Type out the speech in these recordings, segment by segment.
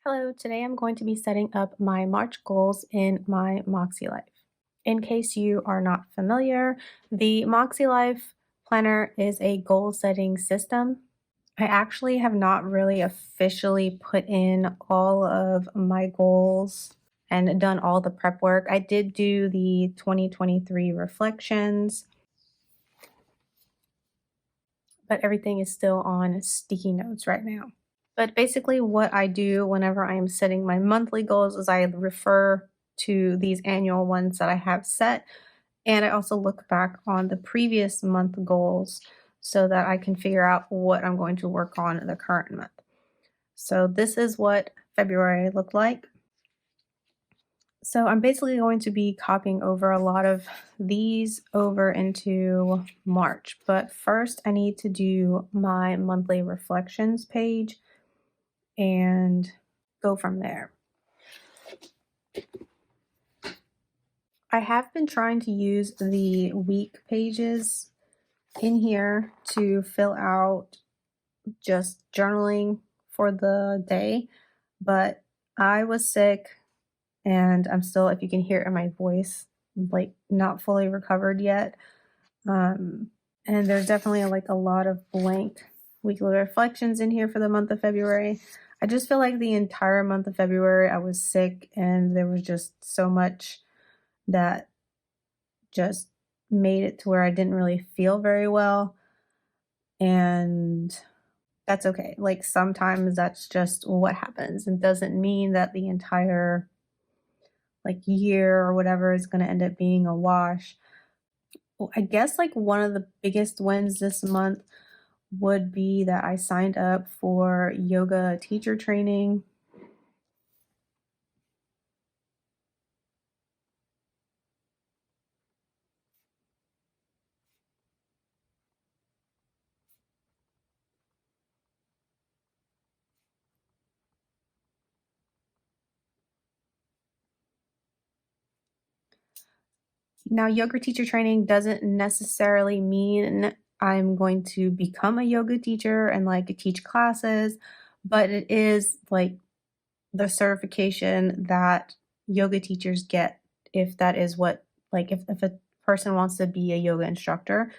Hello, today I'm going to be setting up my March goals in my MakseLife. In case you are not familiar, the MakseLife planner is a goal setting system. I actually have not really officially put in all of my goals and done all the prep work. I did do the 2023 reflections, but everything is still on sticky notes right now. But basically, what I do whenever I am setting my monthly goals is I refer to these annual ones that I have set. And I also look back on the previous month goals so that I can figure out what I'm going to work on in the current month. So this is what February looked like. So I'm basically going to be copying over a lot of these over into March. But first, I need to do my monthly reflections page and go from there. I have been trying to use the week pages in here to fill out just journaling for the day, but I was sick and I'm still, if you can hear it in my voice, like not fully recovered yet. Um, and there's definitely like a lot of blank weekly reflections in here for the month of February. I just feel like the entire month of February I was sick and there was just so much that just made it to where I didn't really feel very well. And that's okay. Like sometimes that's just what happens. It doesn't mean that the entire like year or whatever is going to end up being a wash. Well, I guess like one of the biggest wins this month would be that I signed up for yoga teacher training. Now, yoga teacher training doesn't necessarily mean I'm going to become a yoga teacher and like teach classes, but it is like the certification that yoga teachers get if that is what, like, if a person wants to be a yoga instructor,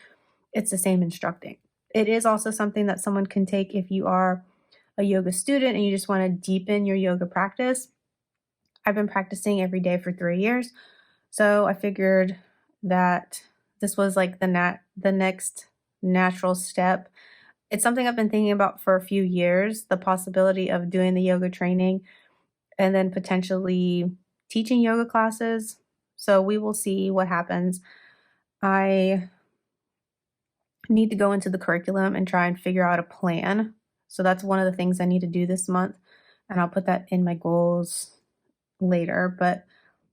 it's the same instructing. It is also something that someone can take if you are a yoga student and you just want to deepen your yoga practice. I've been practicing every day for 3 years. So I figured that this was like the next natural step. It's something I've been thinking about for a few years, the possibility of doing the yoga training and then potentially teaching yoga classes. So we will see what happens. I need to go into the curriculum and try and figure out a plan. So that's one of the things I need to do this month. And I'll put that in my goals later. But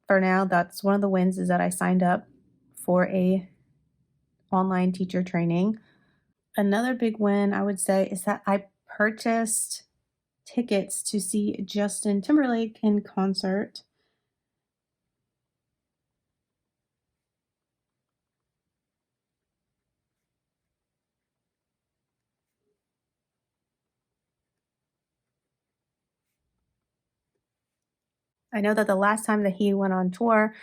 for now, that's one of the wins is that I signed up for a online teacher training. Another big win I would say is that I purchased tickets to see Justin Timberlake in concert. I know that the last time that he went on tour,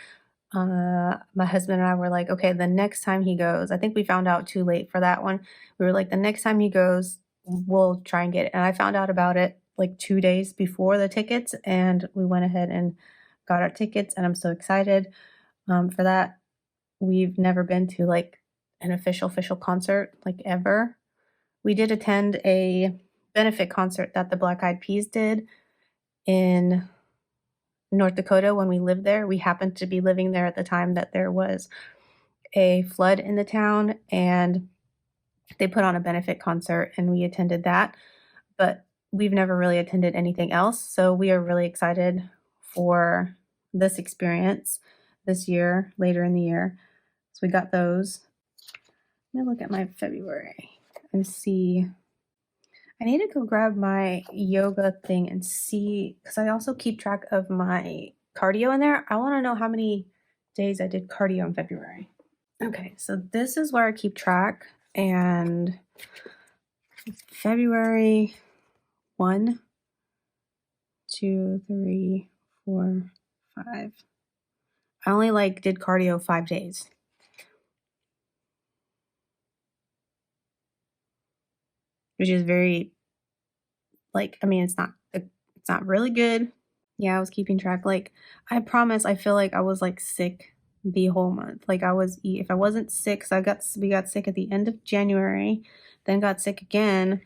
my husband and I were like, okay, the next time he goes, I think we found out too late for that one. We were like, the next time he goes, we'll try and get it. And I found out about it like 2 days before the tickets, and we went ahead and got our tickets, and I'm so excited for that. We've never been to like an official concert like ever. We did attend a benefit concert that the Black Eyed Peas did in North Dakota when we lived there. We happened to be living there at the time that there was a flood in the town, and they put on a benefit concert and we attended that. But we've never really attended anything else. So we are really excited for this experience this year, later in the year. So we got those. Let me look at my February and see. I need to go grab my yoga thing and see, because I also keep track of my cardio in there. I want to know how many days I did cardio in February. Okay, so this is where I keep track, and February 1, 2, 3, 4, 5. I only did cardio 5 days, which is very I mean, it's not really good. Yeah, I was keeping track. I promise, I feel like I was sick the whole month. If I wasn't sick, 'cause we got sick at the end of January, then got sick again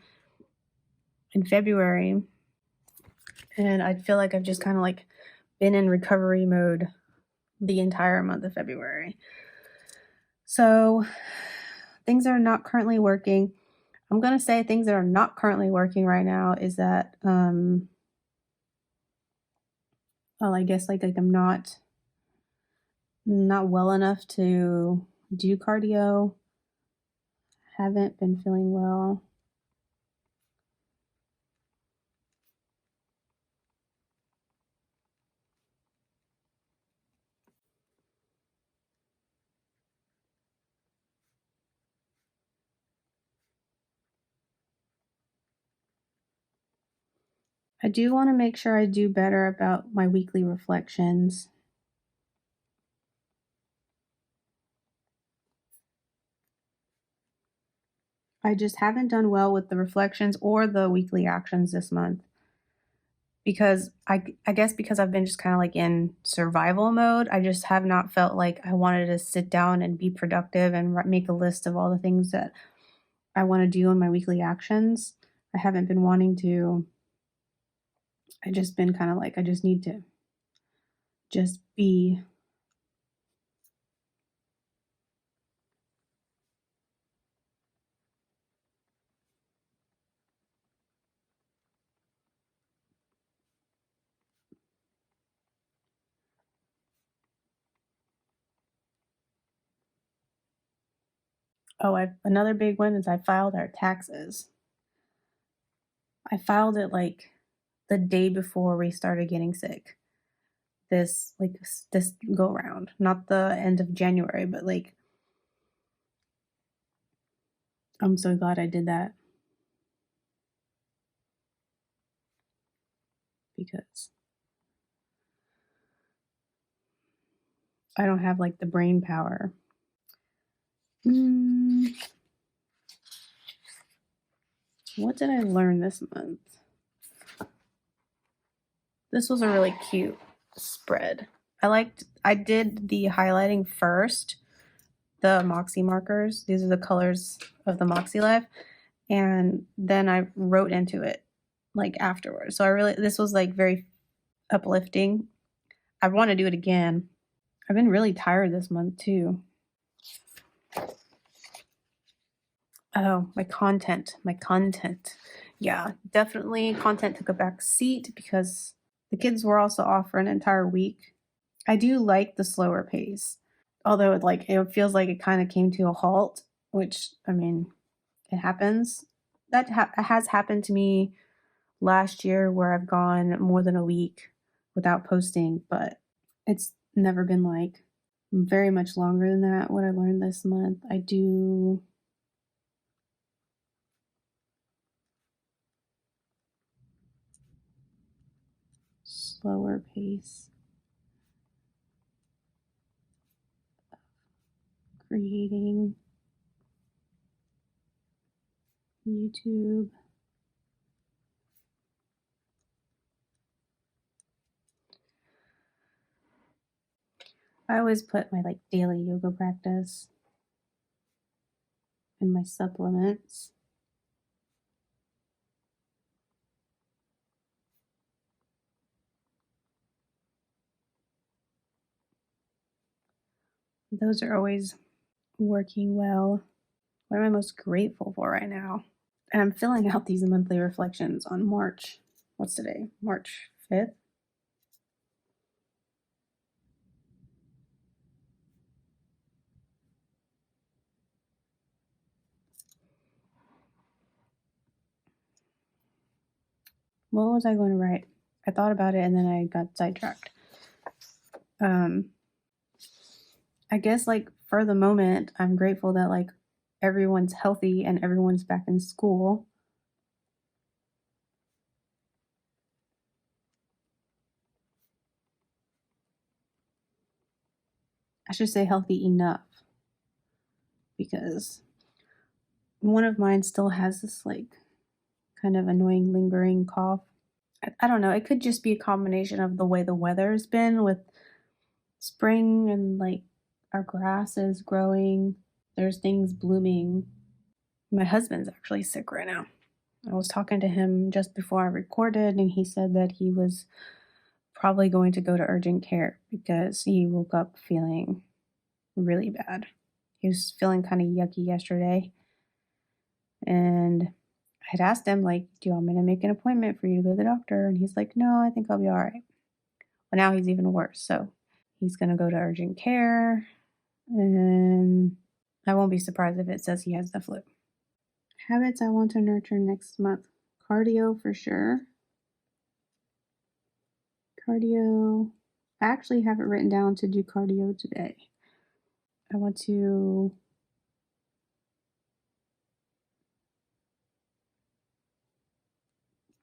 in February, and I feel like I've just kind of been in recovery mode the entire month of February. So things are not currently working. I'm gonna say things that are not currently working right now is that well, I guess I'm not well enough to do cardio. Haven't been feeling well. I do want to make sure I do better about my weekly reflections. I just haven't done well with the reflections or the weekly actions this month because I guess because I've been just kind of in survival mode, I just have not felt like I wanted to sit down and be productive and make a list of all the things that I want to do in my weekly actions. I haven't been wanting to. I just been kind of I just need to just be. Oh, another big one is I filed our taxes. I filed it the day before we started getting sick. This go round, not the end of January, but I'm so glad I did that because I don't have the brain power. Mm, what did I learn this month? This was a really cute spread. I did the highlighting first, the Moxie markers. These are the colors of the MakseLife. And then I wrote into it afterwards. So this was very uplifting. I want to do it again. I've been really tired this month too. Oh, my content. Yeah, definitely content took a back seat because the kids were also off for an entire week. I do like the slower pace, although it feels like it kind of came to a halt, which I mean, it happens. That has happened to me last year where I've gone more than a week without posting, but it's never been very much longer than that. What I learned this month, I do slower pace creating YouTube. I always put my daily yoga practice and my supplements. Those are always working well. What am I most grateful for right now? And I'm filling out these monthly reflections on March. What's today? March 5th. What was I going to write? I thought about it and then I got sidetracked. I guess for the moment, I'm grateful that everyone's healthy and everyone's back in school. I should say healthy enough, because one of mine still has this like kind of annoying lingering cough. I don't know. It could just be a combination of the way the weather's been with spring and like our grass is growing. There's things blooming. My husband's actually sick right now. I was talking to him just before I recorded, and he said that he was probably going to go to urgent care because he woke up feeling really bad. He was feeling kind of yucky yesterday. And I had asked him, like, do you want me to make an appointment for you to go to the doctor? And he's like, no, I think I'll be all right. Well, now he's even worse. So he's going to go to urgent care. And I won't be surprised if it says he has the flu. Habits I want to nurture next month: cardio for sure. Cardio. I actually have it written down to do cardio today. I want to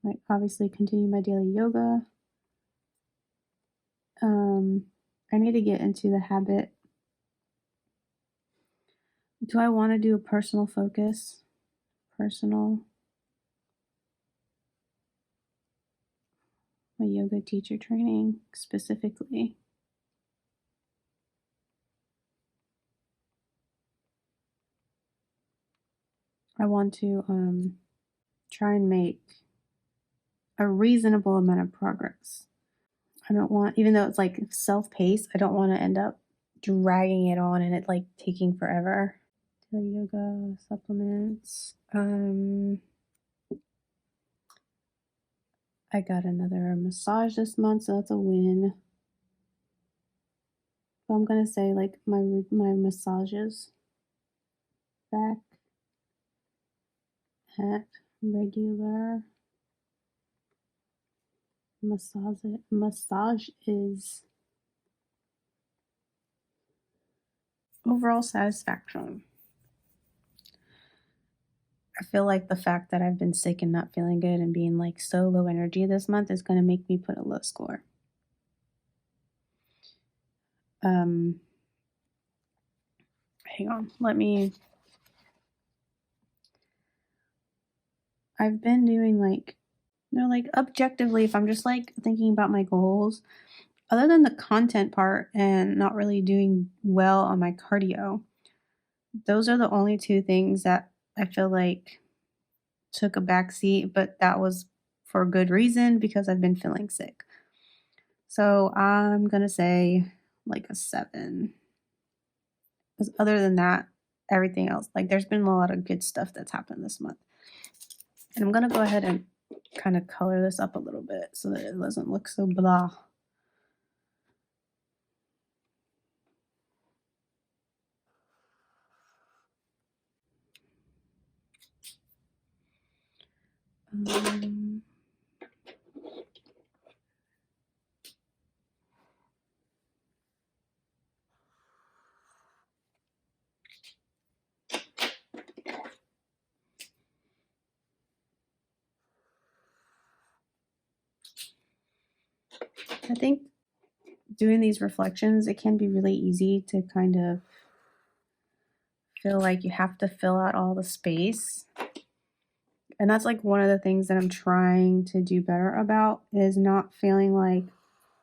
like obviously continue my daily yoga. I need to get into the habit. Do I want to do a personal focus? Personal, my yoga teacher training specifically. I want to try and make a reasonable amount of progress. I don't want, even though it's like self-paced, I don't want to end up dragging it on and it like taking forever. Daily yoga, supplements. I got another massage this month, so that's a win. So I'm gonna say like my massages back at regular massage is overall satisfaction. I feel like the fact that I've been sick and not feeling good and being like so low energy this month is going to make me put a low score. Hang on, I've been doing like, like objectively, if I'm just like thinking about my goals, other than the content part and not really doing well on my cardio, those are the only two things that I feel like took a back seat, but that was for good reason because I've been feeling sick. So I'm going to say like a 7. Because other than that, everything else, like there's been a lot of good stuff that's happened this month. And I'm going to go ahead and kind of color this up a little bit so that it doesn't look so blah. I think doing these reflections, it can be really easy to kind of feel like you have to fill out all the space. And that's like one of the things that I'm trying to do better about, is not feeling like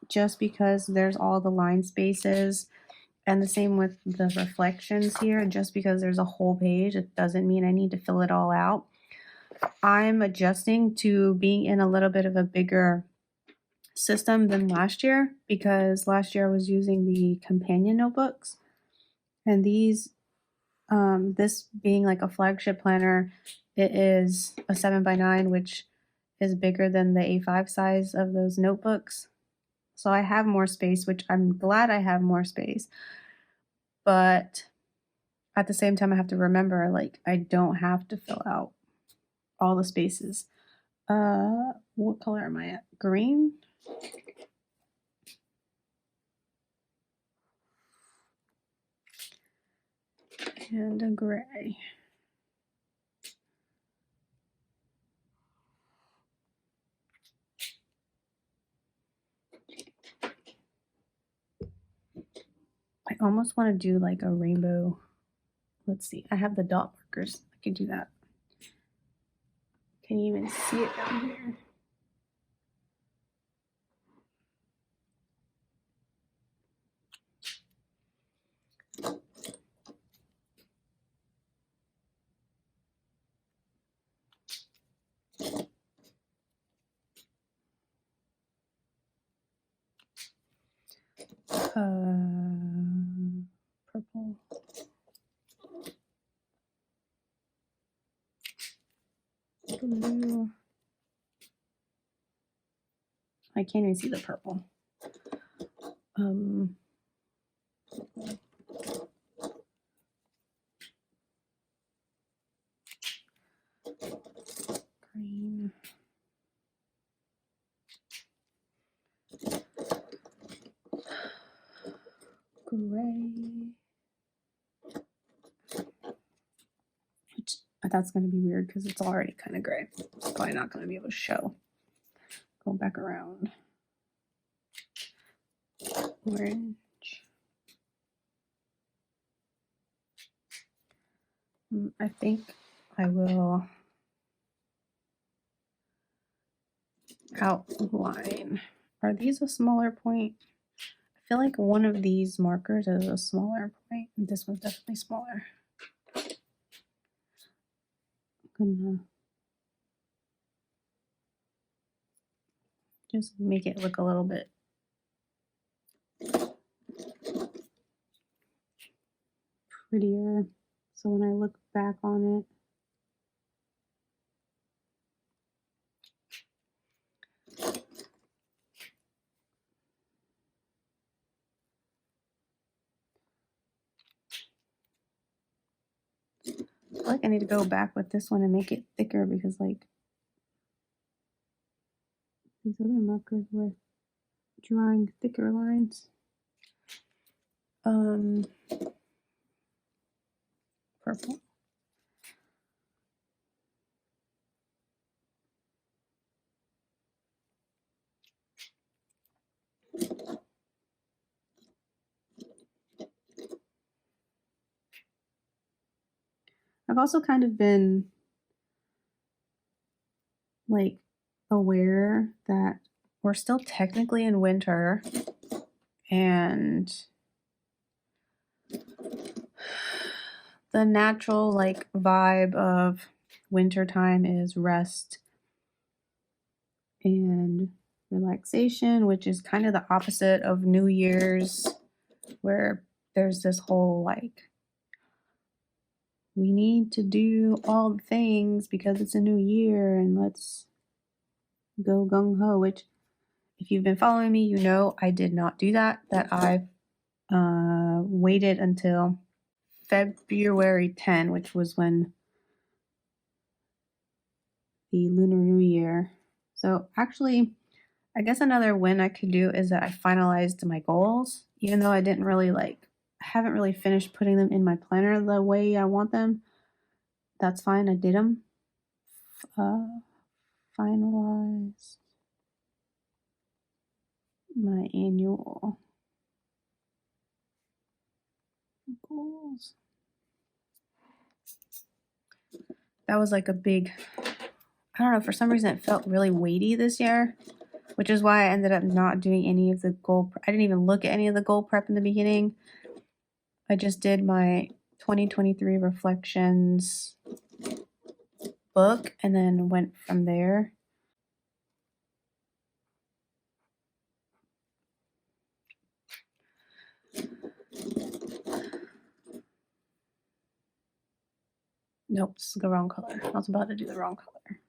just because there's all the line spaces, and the same with the reflections here, just because there's a whole page, it doesn't mean I need to fill it all out. I'm adjusting to being in a little bit of a bigger system than last year, because last year I was using the companion notebooks, and these this being like a flagship planner, it is a 7x9, which is bigger than the A5 size of those notebooks. So I have more space, which I'm glad I have more space. But at the same time, I have to remember, like, I don't have to fill out all the spaces. What color am I at? Green? And a gray. I almost want to do like a rainbow. Let's see. I have the dot markers. I can do that. Can you even see it down here? Purple. Blue. I can't even see the purple. Green. Gray. Which that's going to be weird because it's already kind of gray. It's probably not going to be able to show. Go back around. Orange. I think I will outline. Are these a smaller point? I feel like one of these markers is a smaller point. This one's definitely smaller. I'm gonna just make it look a little bit prettier. So when I look back on it, I feel like I need to go back with this one and make it thicker because like these other markers were drawing thicker lines. Purple. I've also kind of been like aware that we're still technically in winter and the natural like vibe of wintertime is rest and relaxation, which is kind of the opposite of New Year's, where there's this whole like we need to do all the things because it's a new year and let's go gung-ho, which if you've been following me, you know I did not do that, that I've waited until February 10, which was when the Lunar New Year. So actually, I guess another win I could do is that I finalized my goals, even though I didn't really I haven't really finished putting them in my planner the way I want them. That's fine, I did them. Finalized my annual goals. That was like a big, I don't know, for some reason it felt really weighty this year, which is why I ended up not doing any of the goal. I didn't even look at any of the goal prep in the beginning. I just did my 2023 reflections book and then went from there. Nope, this is the wrong color. I was about to do the wrong color.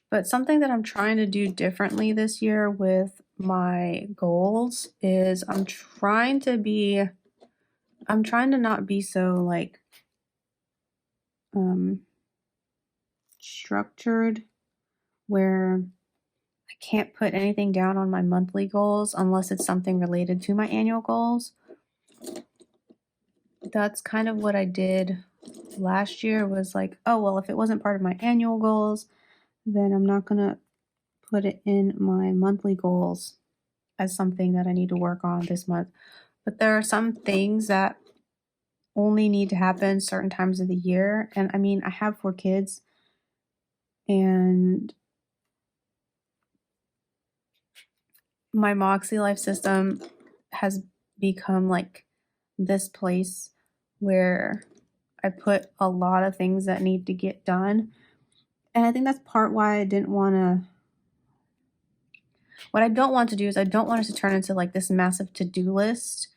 But something that I'm trying to do differently this year with my goals is I'm trying to not be so like structured where I can't put anything down on my monthly goals unless it's something related to my annual goals. That's kind of what I did last year was like, oh, well, if it wasn't part of my annual goals, then I'm not going to put it in my monthly goals as something that I need to work on this month. But there are some things that only need to happen certain times of the year. And I mean, I have 4 kids, and my MakseLife system has become like this place where I put a lot of things that need to get done. And I think that's part why I didn't want to. What I don't want to do is I don't want it to turn into like this massive to-do list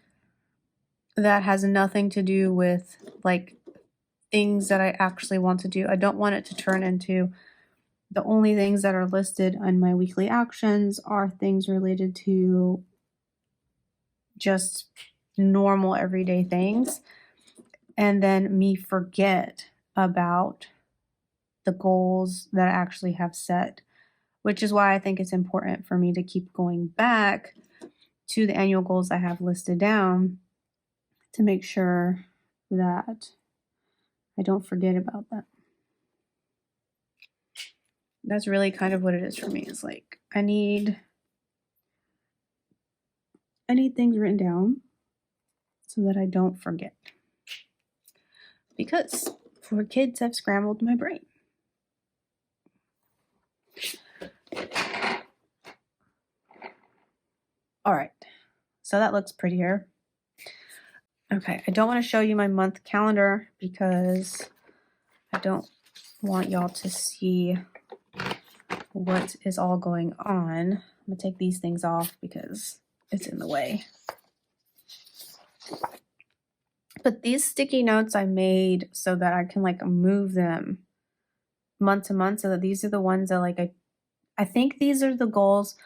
that has nothing to do with like things that I actually want to do. I don't want it to turn into the only things that are listed on my weekly actions are things related to just normal everyday things. And then me forget about the goals that I actually have set, which is why I think it's important for me to keep going back to the annual goals I have listed down to make sure that I don't forget about them. That's really kind of what it is for me. It's like I need things written down so that I don't forget. Because 4 kids have scrambled my brain. All right, so that looks prettier. Okay, I don't want to show you my month calendar because I don't want y'all to see what is all going on. I'm gonna take these things off because it's in the way. But these sticky notes I made so that I can like move them month to month, so that these are the ones that like I think these are the goals.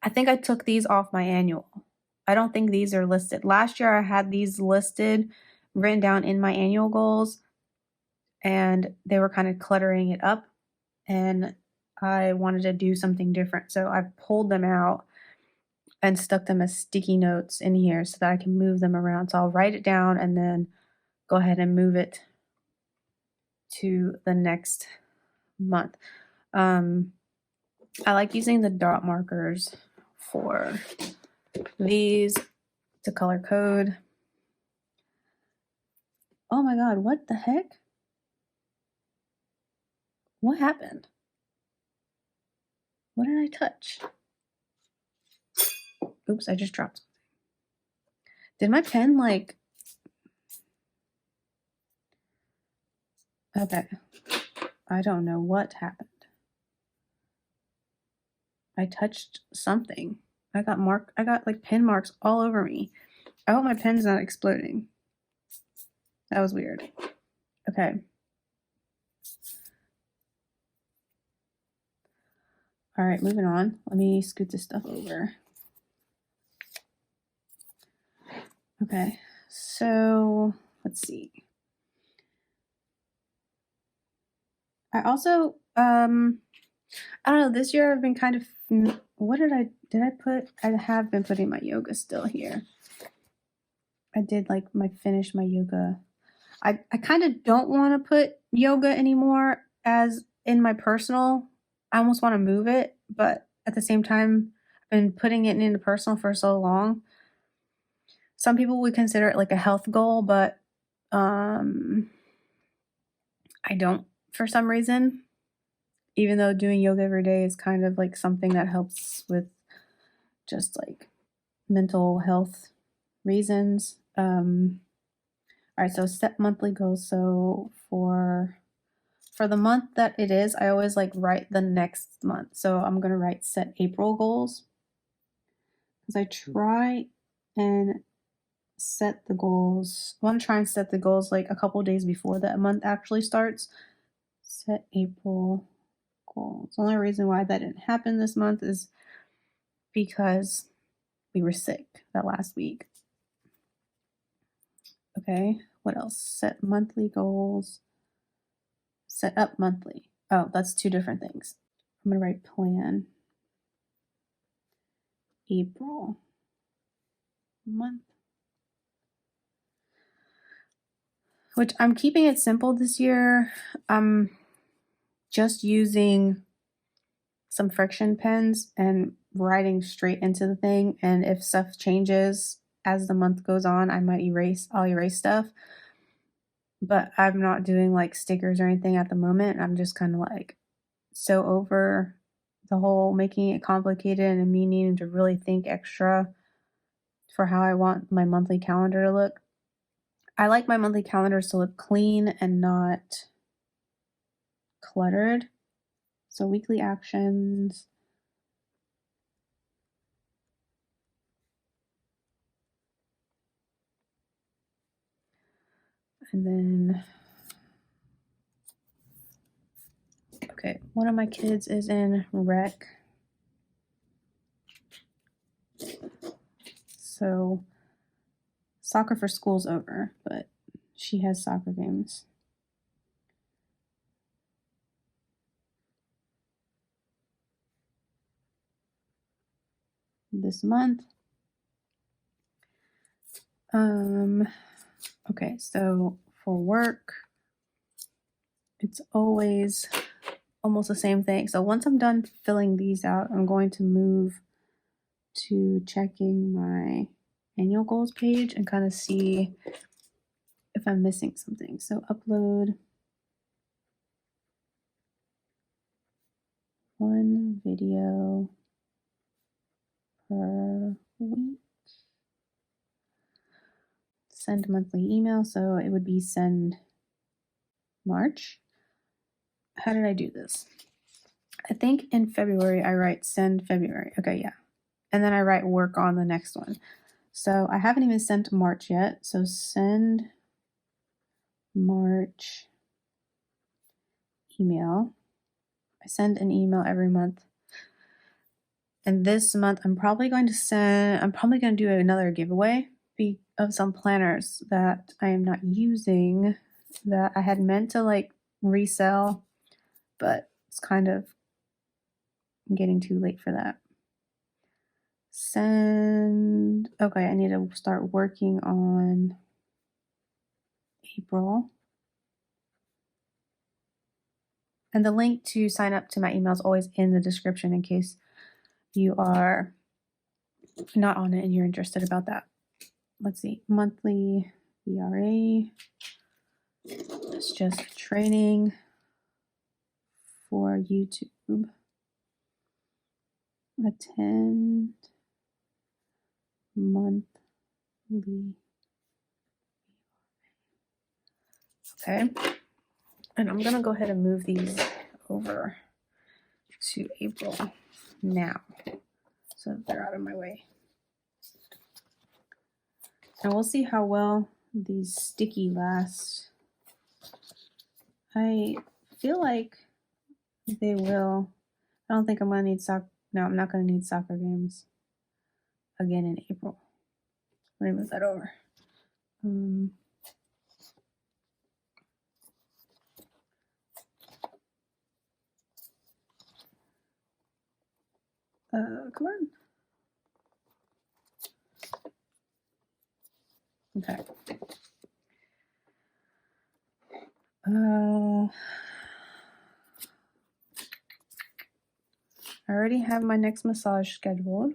I think I took these off my annual. I don't think these are listed. Last year I had these listed, written down in my annual goals, and they were kind of cluttering it up, and I wanted to do something different. So I pulled them out and stuck them as sticky notes in here so that I can move them around. So I'll write it down and then go ahead and move it to the next month. I like using the dot markers for these to color code. Oh my God, what the heck? What happened? What did I touch? Oops, I just dropped something. Did my pen like... Okay. I don't know what happened. I touched something. I got like pen marks all over me. I hope my pen's not exploding. That was weird. Okay. All right, moving on. Let me scoot this stuff over. Okay, so let's see. I also, I don't know, this year I've been kind of, I have been putting my yoga still here. I did like finish my yoga. I kind of don't want to put yoga anymore as in my personal. I almost want to move it, but at the same time, I've been putting it into personal for so long. Some people would consider it like a health goal, but I don't for some reason. Even though doing yoga every day is kind of like something that helps with just like mental health reasons. All right, so set monthly goals. So for the month that it is, I always like write the next month. So I'm gonna write set April goals because I try and set the goals. I want to try and set the goals like a couple days before that month actually starts. Set April goals. The only reason why that didn't happen this month is because we were sick that last week. Okay, what else? Set monthly goals. Set up monthly. Oh, that's 2 different things. I'm going to write plan. April month. which I'm keeping it simple this year. I'm just using some friction pens and writing straight into the thing. And if stuff changes as the month goes on, I'll erase stuff. But I'm not doing like stickers or anything at the moment. I'm just kind of like so over the whole making it complicated and me needing to really think extra for how I want my monthly calendar to look. I like my monthly calendars to look clean and not cluttered. So weekly actions. And then, okay, one of my kids is in rec. So soccer for school's over, but she has soccer games. This month. Okay, so for work, it's always almost the same thing. So once I'm done filling these out, I'm going to move to checking my annual goals page and kind of see if I'm missing something. So upload one video per week. Send monthly email. So it would be send March. How did I do this? I think in February I write send February. Okay, yeah. And then I write work on the next one. So I haven't even sent March yet. So send March email. I send an email every month. And this month I'm probably going to do another giveaway of some planners that I am not using that I had meant to like resell, but it's kind of getting too late for that. Send. Okay, I need to start working on April. And the link to sign up to my email is always in the description in case you are not on it and you're interested about that. Let's see, monthly VRA. It's just training for YouTube. Attend monthly. Okay. And I'm going to go ahead and move these over to April now so that they're out of my way. And we'll see how well these sticky last. I feel like they will. I don't think I'm going to need No, I'm not going to need soccer games again in April. Let me move that over. Come on. Okay. I already have my next massage scheduled.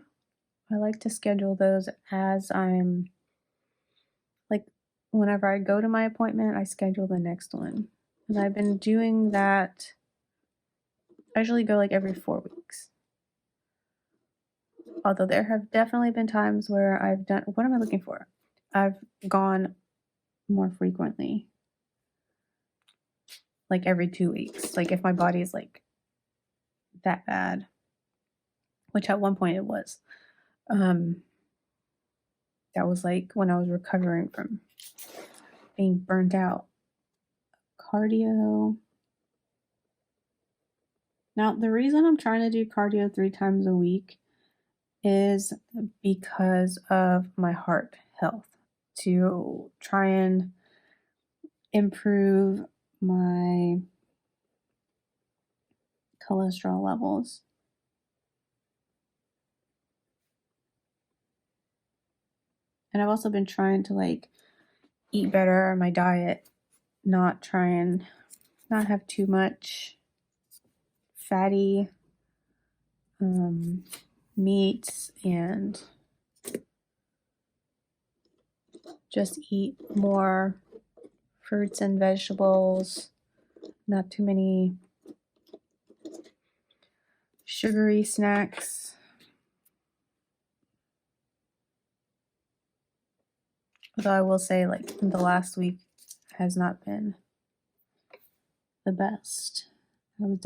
I like to schedule those as I'm like whenever I go to my appointment, I schedule the next one. And I've been doing that. I usually go like every 4 weeks. Although there have definitely been times where I've done, what am I looking for? I've gone more frequently. Like every 2 weeks. Like if my body is like that bad. Which at one point it was. That was like when I was recovering from being burnt out. Cardio. Now, the reason I'm trying to do cardio 3 times a week is because of my heart health, to try and improve my cholesterol levels. And I've also been trying to like eat better on my diet not have too much fatty meats and just eat more fruits and vegetables, not too many sugary snacks. Although I will say, like, the last week has not been the best. I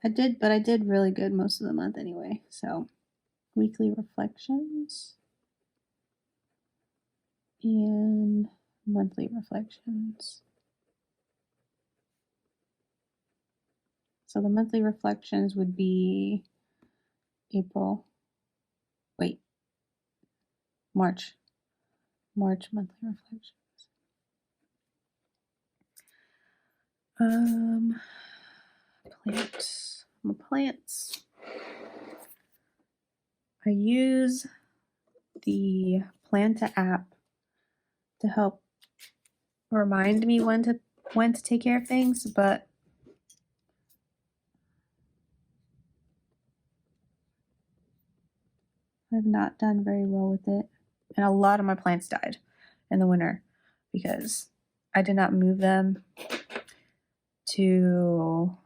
did really good most of the month anyway. So, weekly reflections and monthly reflections. So the monthly reflections would be March monthly reflections. Plants. I use the Planta app to help remind me when to take care of things, but I've not done very well with it. And a lot of my plants died in the winter because I did not move them to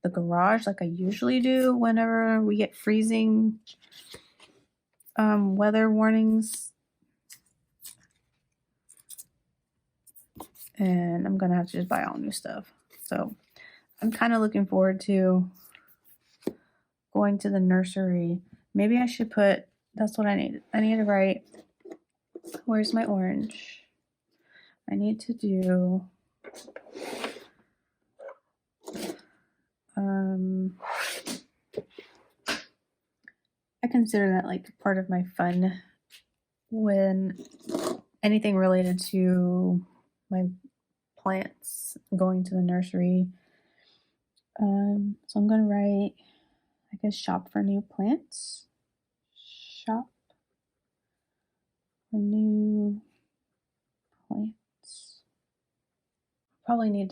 the garage like I usually do whenever we get freezing weather warnings. And I'm gonna have to just buy all new stuff. So I'm kind of looking forward to going to the nursery. Maybe I should that's what I need. I need to write, where's my orange? I need to do I consider that like part of my fun when anything related to my plants, going to the nursery. So I'm gonna write, I guess, shop for new plants. Shop for new plants. Probably need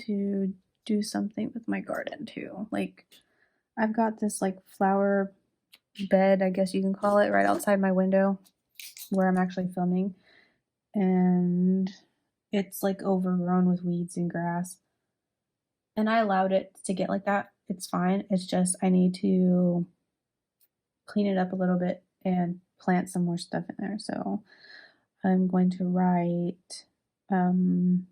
to do something with my garden too. Like, I've got this like flower bed, I guess you can call it, right outside my window where I'm actually filming, and it's like overgrown with weeds and grass, and I allowed it to get like that. It's fine. It's just I need to clean it up a little bit and plant some more stuff in there. So I'm going to write I'm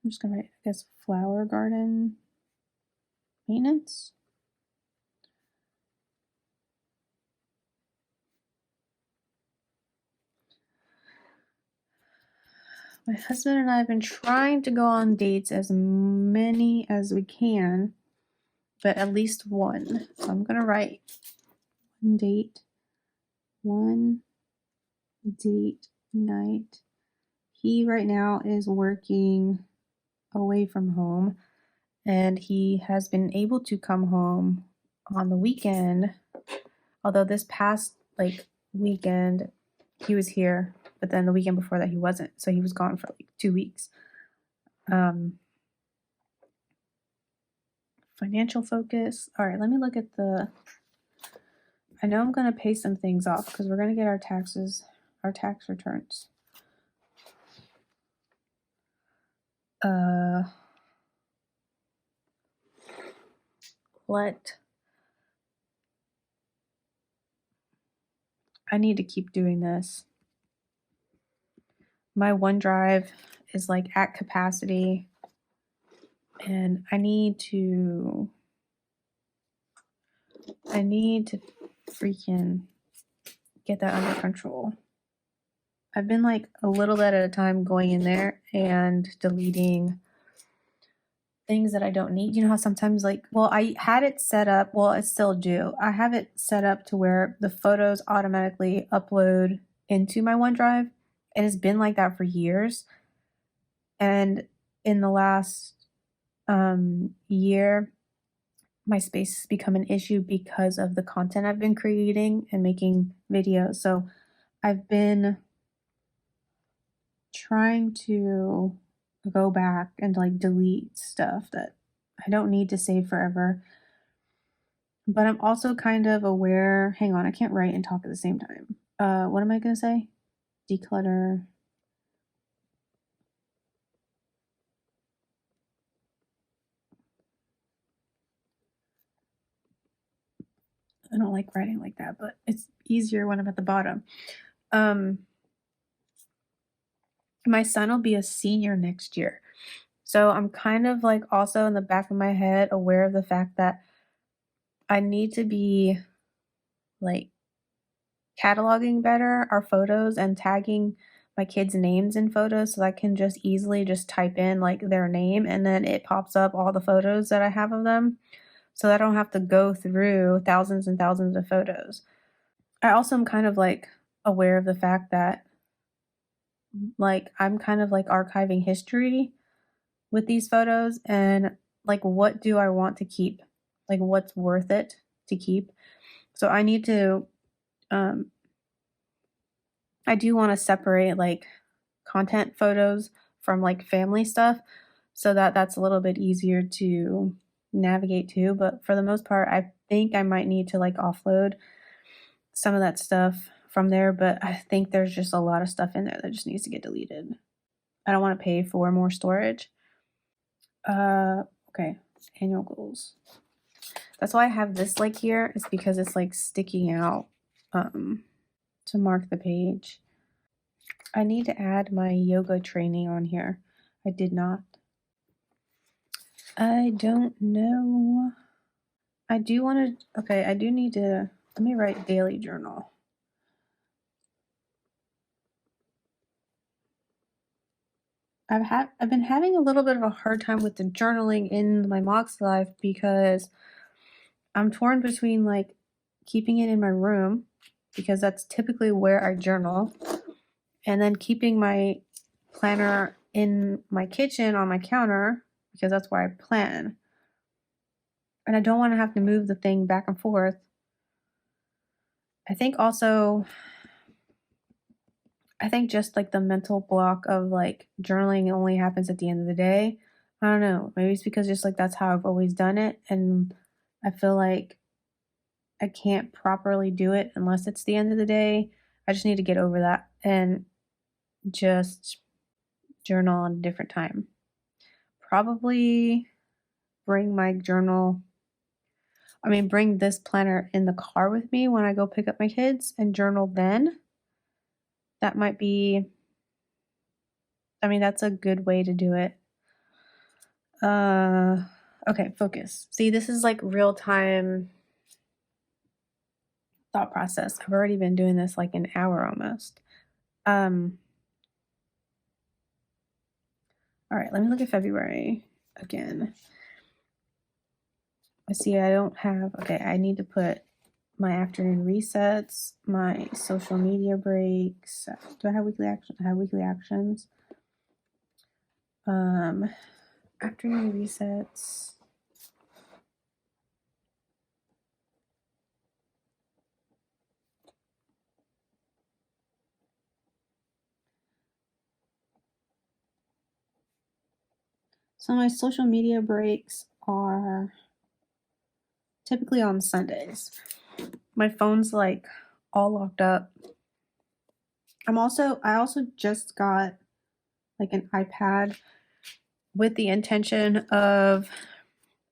just gonna write, I guess, flower garden maintenance. My husband and I have been trying to go on dates, as many as we can, but at least one. So I'm gonna write one date night. He right now is working away from home, and he has been able to come home on the weekend. Although this past weekend he was here, but then the weekend before that he wasn't. So he was gone for like 2 weeks. Financial focus. All right, let me look at I know I'm going to pay some things off because we're going to get our tax returns. I need to keep doing this. My OneDrive is like at capacity, and I need to freaking get that under control. I've been like a little bit at a time going in there and deleting things that I don't need. You know how sometimes I had it set up, well, I still do. I have it set up to where the photos automatically upload into my OneDrive. It has been like that for years. And in the last year, my space has become an issue because of the content I've been creating and making videos. So I've been trying to go back and like delete stuff that I don't need to save forever. But I'm also kind of aware. Hang on, I can't write and talk at the same time. What am I gonna say? Declutter. I don't like writing like that, but it's easier when I'm at the bottom. Um, my son will be a senior next year. So I'm kind of like also in the back of my head aware of the fact that I need to be like cataloging better our photos and tagging my kids' names in photos so I can just easily just type in like their name and then it pops up all the photos that I have of them so that I don't have to go through thousands and thousands of photos. I also am kind of like aware of the fact that like I'm kind of like archiving history with these photos and like what do I want to keep? Like what's worth it to keep? So I need to um I do want to separate like content photos from like family stuff so that that's a little bit easier to navigate to, but for the most part I think I might need to like offload some of that stuff from there, but I think there's just a lot of stuff in there that just needs to get deleted. I don't want to pay for more storage. Okay, annual goals. That's why I have this like here, is because it's like sticking out to mark the page. I need to add my yoga training on here. I did not. I don't know. I do want to, okay, I do need to, let me write daily journal. I've been having a little bit of a hard time with the journaling in my MakseLife because I'm torn between like keeping it in my room because that's typically where I journal, and then keeping my planner in my kitchen on my counter because that's where I plan. And I don't want to have to move the thing back and forth. I think also, I think just like the mental block of like journaling only happens at the end of the day. I don't know. Maybe it's because just like that's how I've always done it. And I feel like I can't properly do it unless it's the end of the day. I just need to get over that and just journal at a different time. Probably bring my journal, bring this planner in the car with me when I go pick up my kids and journal then. That might be, that's a good way to do it. Okay, focus. See, this is like real time thought process. I've already been doing this like an hour almost. All right, let me look at February again. I see I don't have, okay, I need to put my afternoon resets, my social media breaks. Do I have weekly action? I have weekly actions. Afternoon resets. So my social media breaks are typically on Sundays. My phone's like all locked up. I also just got like an iPad with the intention of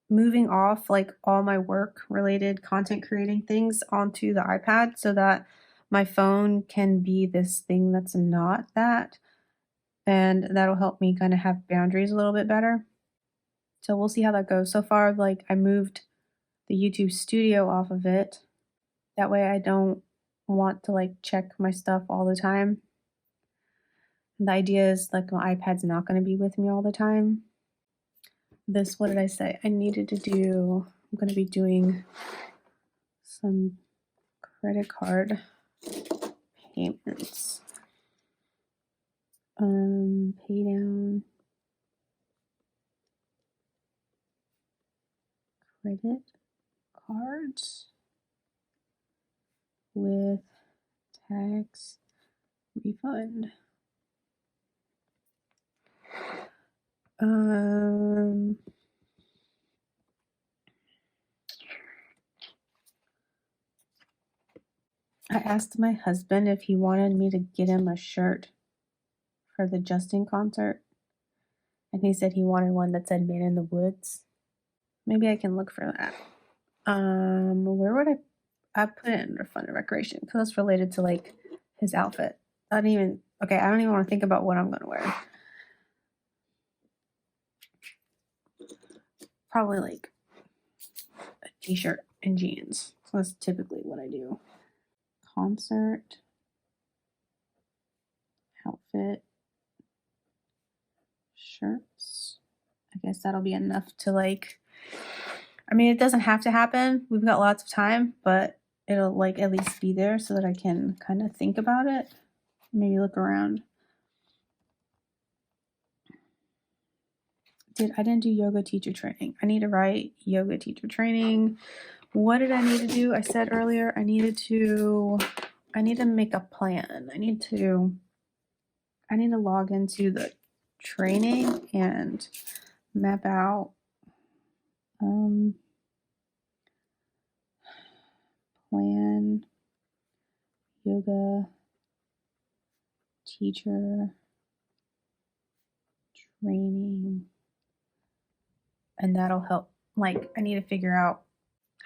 moving off like all my work related content creating things onto the iPad so that my phone can be this thing that's not that. And that'll help me kind of have boundaries a little bit better. So we'll see how that goes. So far, like I moved the YouTube studio off of it. That way I don't want to like check my stuff all the time. The idea is like my iPad's not going to be with me all the time. What did I say? I needed to do, I'm going to be doing some credit card payments. Pay down credit cards with tax refund. I asked my husband if he wanted me to get him a shirt for the Justin concert, and he said he wanted one that said "Made in the Woods." Maybe I can look for that. Where would I put it under fun and recreation because it's related to like his outfit. I don't even want to think about what I'm gonna wear. Probably like a t-shirt and jeans. So that's typically what I do. Concert outfit shirts. I guess that'll be enough to like. I mean, it doesn't have to happen. We've got lots of time, but it'll like at least be there so that I can kind of think about it. Maybe look around. I didn't do yoga teacher training. I need to write yoga teacher training. What did I need to do? I said earlier I need to make a plan. I need to log into the training and map out plan yoga teacher training, and that'll help. Like I need to figure out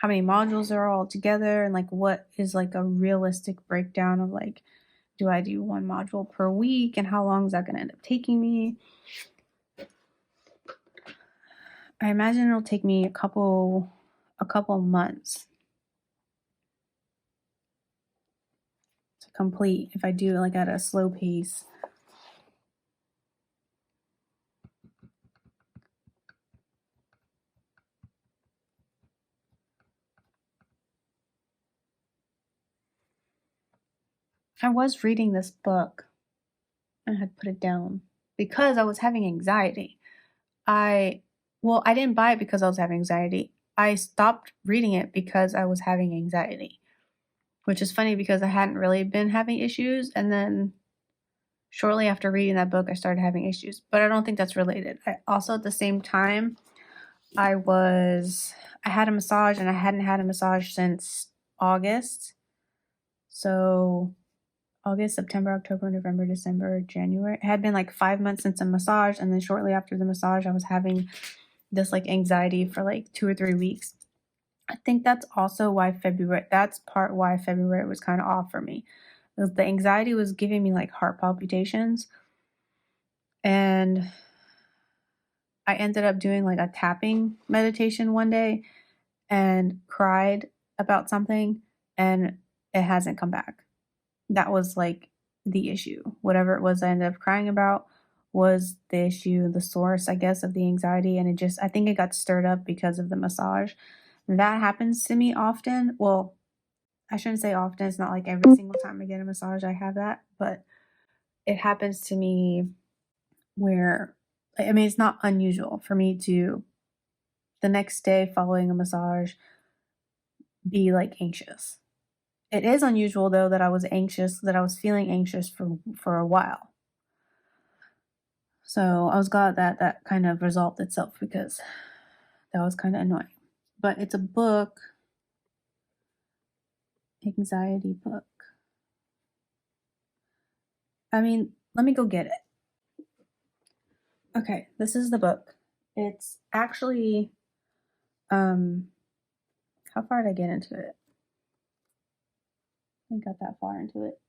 how many modules are all together and like what is like a realistic breakdown of like, do I do one module per week and how long is that going to end up taking me? I imagine it'll take me a couple months to complete if I do it like at a slow pace. I was reading this book and I had put it down because I was having anxiety. I didn't buy it because I was having anxiety. I stopped reading it because I was having anxiety, which is funny because I hadn't really been having issues. And then shortly after reading that book, I started having issues, but I don't think that's related. I also, at the same time, I had a massage and I hadn't had a massage since August. So August, September, October, November, December, January. It had been like 5 months since a massage. And then shortly after the massage, I was having this like anxiety for like 2 or 3 weeks. I think that's also why that's part why February was kind of off for me. The anxiety was giving me like heart palpitations. And I ended up doing like a tapping meditation one day and cried about something and it hasn't come back. That was like the issue. Whatever it was I ended up crying about was the issue, the source, I guess, of the anxiety. And I think it got stirred up because of the massage. That happens to me often. Well, I shouldn't say often. It's not like every single time I get a massage I have that, but it happens to me where, I mean, it's not unusual for me to, the next day following a massage, be like anxious. It is unusual though that I was feeling anxious for a while. So I was glad that kind of resolved itself because that was kind of annoying. But it's a book, anxiety book. I mean, let me go get it. Okay, this is the book. It's actually, how far did I get into it? I got that far into it.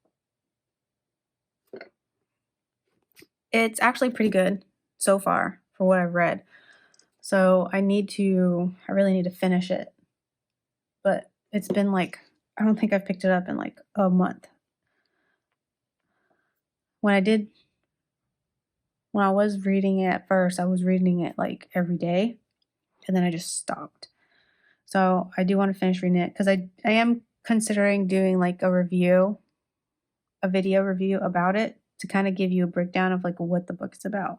It's actually pretty good so far for what I've read. So I really need to finish it. But it's been like, I don't think I've picked it up in like a month. When I was reading it at first, I was reading it like every day and then I just stopped. So I do want to finish reading it because I am considering doing like a video review about it to kind of give you a breakdown of like what the book is about.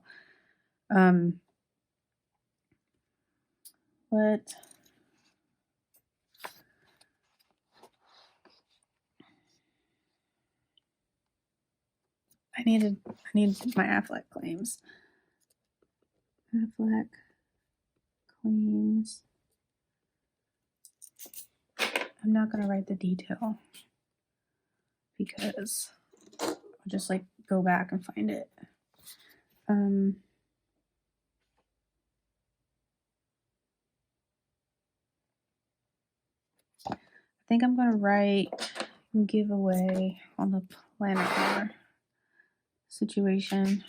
But I need my Affleck claims. Affleck claims. I'm not going to write the detail because I'll just like go back and find it. I think I'm going to write giveaway on the planet situation.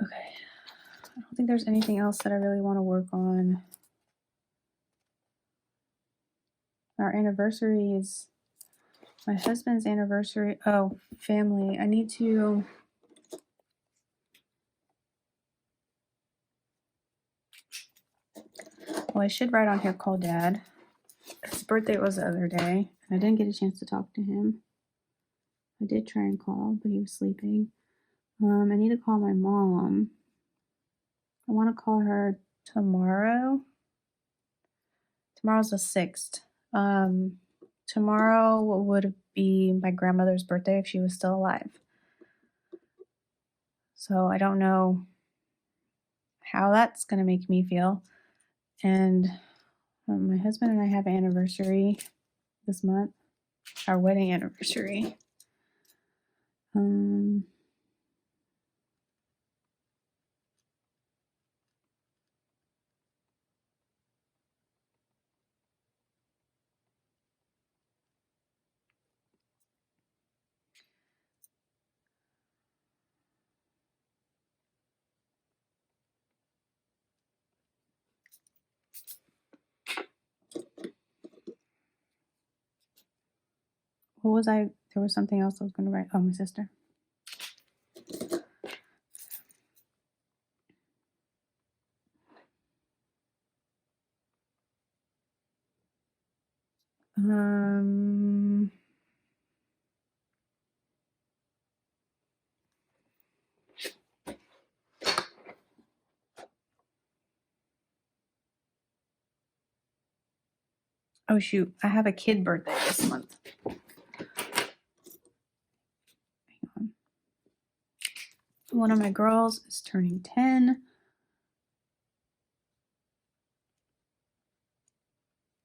Okay. I don't think there's anything else that I really want to work on. Our anniversary is my husband's anniversary. Oh, family. I need to. Well, I should write on here, call Dad. His birthday was the other day, and I didn't get a chance to talk to him. I did try and call, but he was sleeping. I need to call my mom. I want to call her tomorrow. Tomorrow's the 6th. Tomorrow would be my grandmother's birthday if she was still alive. So I don't know how that's going to make me feel. And my husband and I have an anniversary this month, our wedding anniversary. What was I? There was something else I was going to write. Oh, my sister. Oh shoot, I have a kid birthday this month. Hang on. One of my girls is turning 10.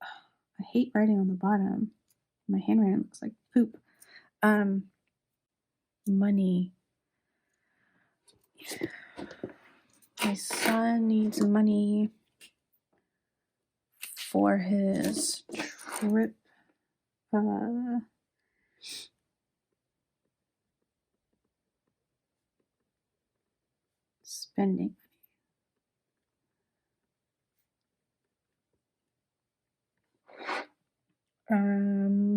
I hate writing on the bottom. My handwriting looks like poop. Money. My son needs money for his trip. Spending.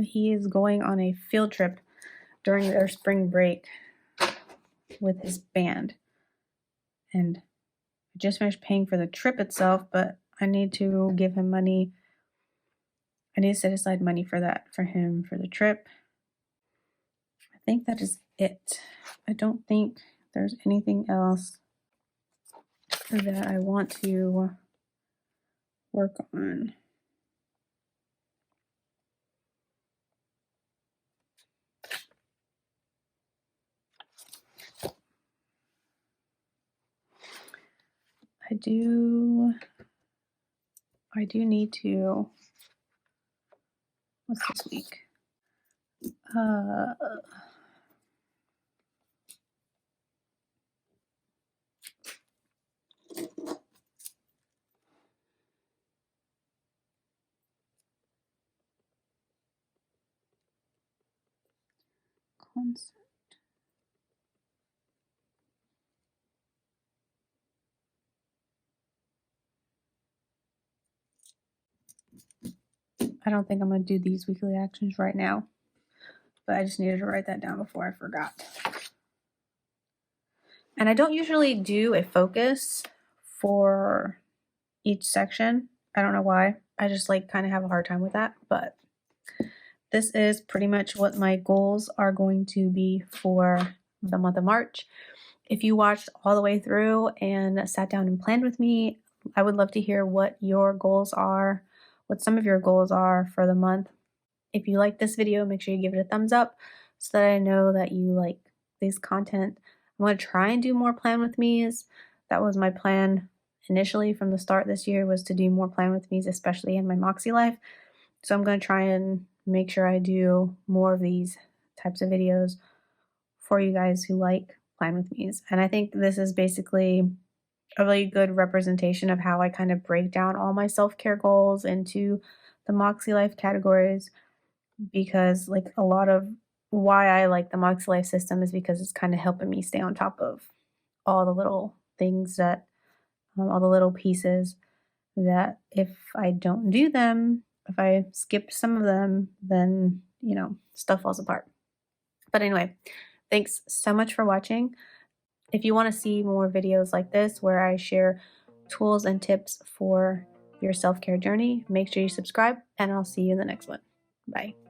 He is going on a field trip during their spring break with his band. And I just finished paying for the trip itself, but I need to give him money. I need to set aside money for that, for him, for the trip. I think that is it. I don't think there's anything else that I want to work on. I do need to, what's this week? Concert. I don't think I'm going to do these weekly actions right now, but I just needed to write that down before I forgot. And I don't usually do a focus for each section. I don't know why. I just like kind of have a hard time with that, but this is pretty much what my goals are going to be for the month of March. If you watched all the way through and sat down and planned with me, I would love to hear what your goals are, what some of your goals are for the month. If you like this video, make sure you give it a thumbs up so that I know that you like this content. I'm going to try and do more plan with me's. That was my plan initially from the start this year, was to do more plan with me's, especially in my MakseLife. So I'm going to try and make sure I do more of these types of videos for you guys who like plan with me's. And I think this is basically a really good representation of how I kind of break down all my self-care goals into the MakseLife categories, because like a lot of why I like the MakseLife system is because it's kind of helping me stay on top of all the little things that all the little pieces that if I don't do them, if I skip some of them, then stuff falls apart. But anyway, thanks so much for watching. If you want to see more videos like this where I share tools and tips for your self-care journey, make sure you subscribe, and I'll see you in the next one. Bye.